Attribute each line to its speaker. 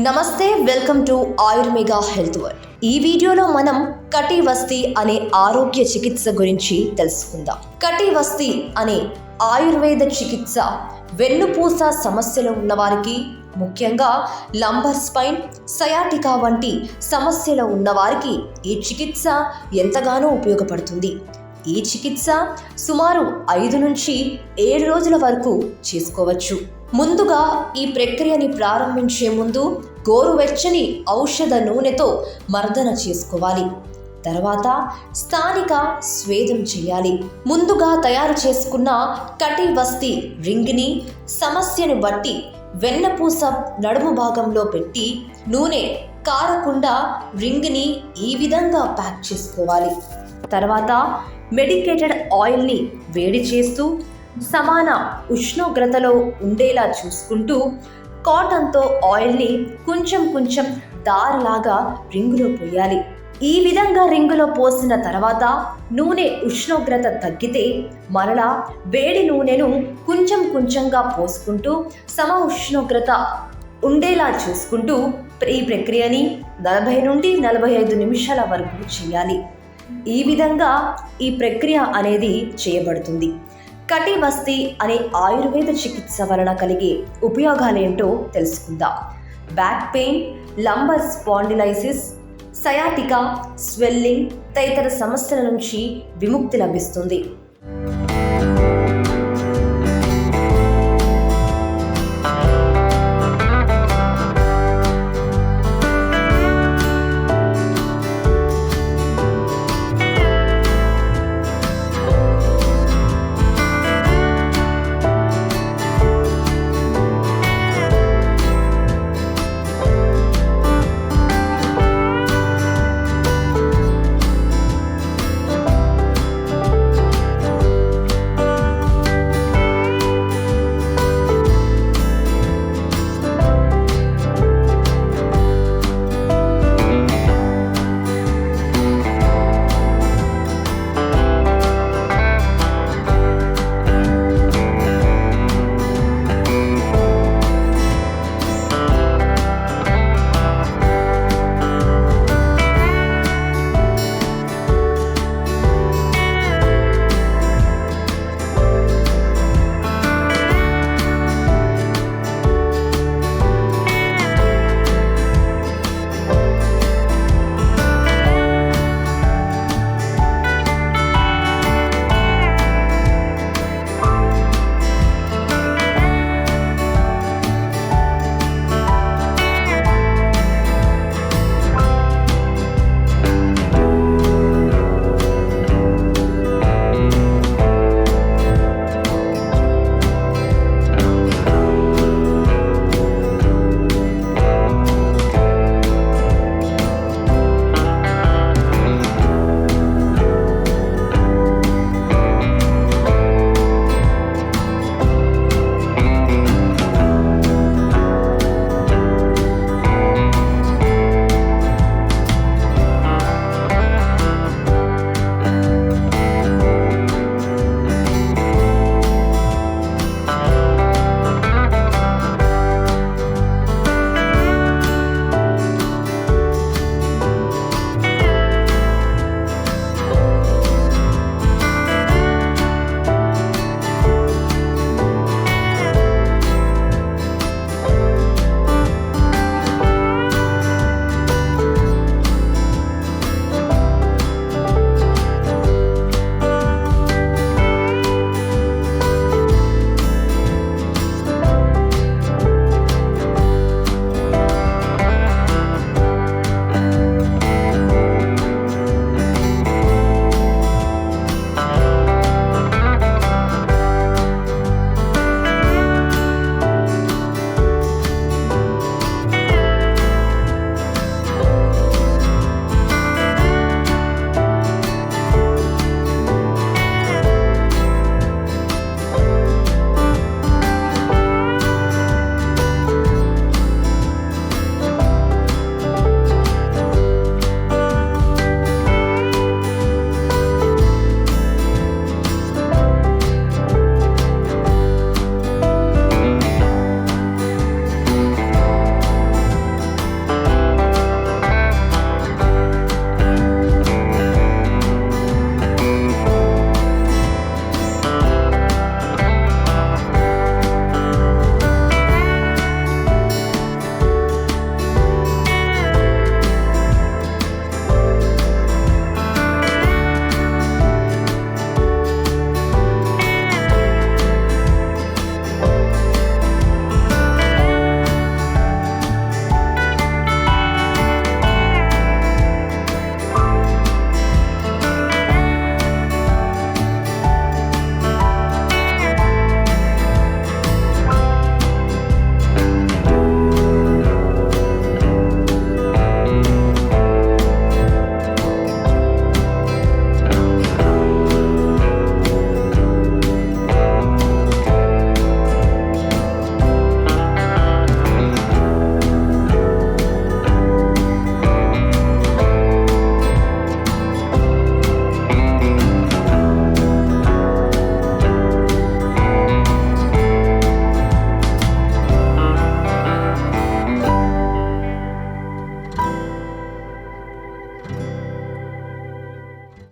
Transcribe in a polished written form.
Speaker 1: నమస్తే, welcome to Ayurveda health world. ఈ వీడియోలో మనం కటివస్తి అనే ఆరోగ్య చికిత్స గురించి తెలుసుకుందాం. కటివస్తి అనే ఆయుర్వేద చికిత్స వెన్నుపూస సమస్యలు ఉన్నవారికి, ముఖ్యంగా లంబర్ స్పైన్, సయాటికా వంటి సమస్యలు ఉన్నవారికి ఈ చికిత్స ఎంతగానో ఉపయోగపడుతుంది. ఈ చికిత్స సుమారు 5 నుంచి 7 రోజుల వరకు చేసుకోవచ్చు. ముందుగా ఈ ప్రక్రియని ప్రారంభించే ముందు గోరువెచ్చని ఔషధ నూనెతో మర్దన చేసుకోవాలి. తర్వాత స్థానిక స్వేదం చేయాలి. ముందుగా తయారు చేసుకున్న కటివస్తి రింగ్ని సమస్యను బట్టి వెన్నపూస నడుము భాగంలో పెట్టి నూనె కారకుండా రింగ్ని ఈ విధంగా ప్యాక్ చేసుకోవాలి. తర్వాత మెడికేటెడ్ ఆయిల్ని వేడి చేస్తూ సమాన ఉష్ణోగ్రతలో ఉండేలా చూసుకుంటూ కాటన్తో ఆయిల్ని కొంచెం దారలాగా రింగులో పోయాలి. ఈ విధంగా రింగులో పోసిన తర్వాత నూనె ఉష్ణోగ్రత తగ్గితే మరలా వేడి నూనెను కొంచెంగా పోసుకుంటూ సమ ఉష్ణోగ్రత ఉండేలా చూసుకుంటూ ఈ ప్రక్రియని 40 నుండి 45 నిమిషాల వరకు చేయాలి. ఈ విధంగా ఈ ప్రక్రియ అనేది చేయబడుతుంది. కటివస్తి అనే ఆయుర్వేద చికిత్స వలన కలిగే ఉపయోగాలేంటో తెలుసుకుందాం. Back pain, lumbar spondylosis, sciatica, swelling తదితర సమస్యల నుంచి విముక్తి లభిస్తుంది.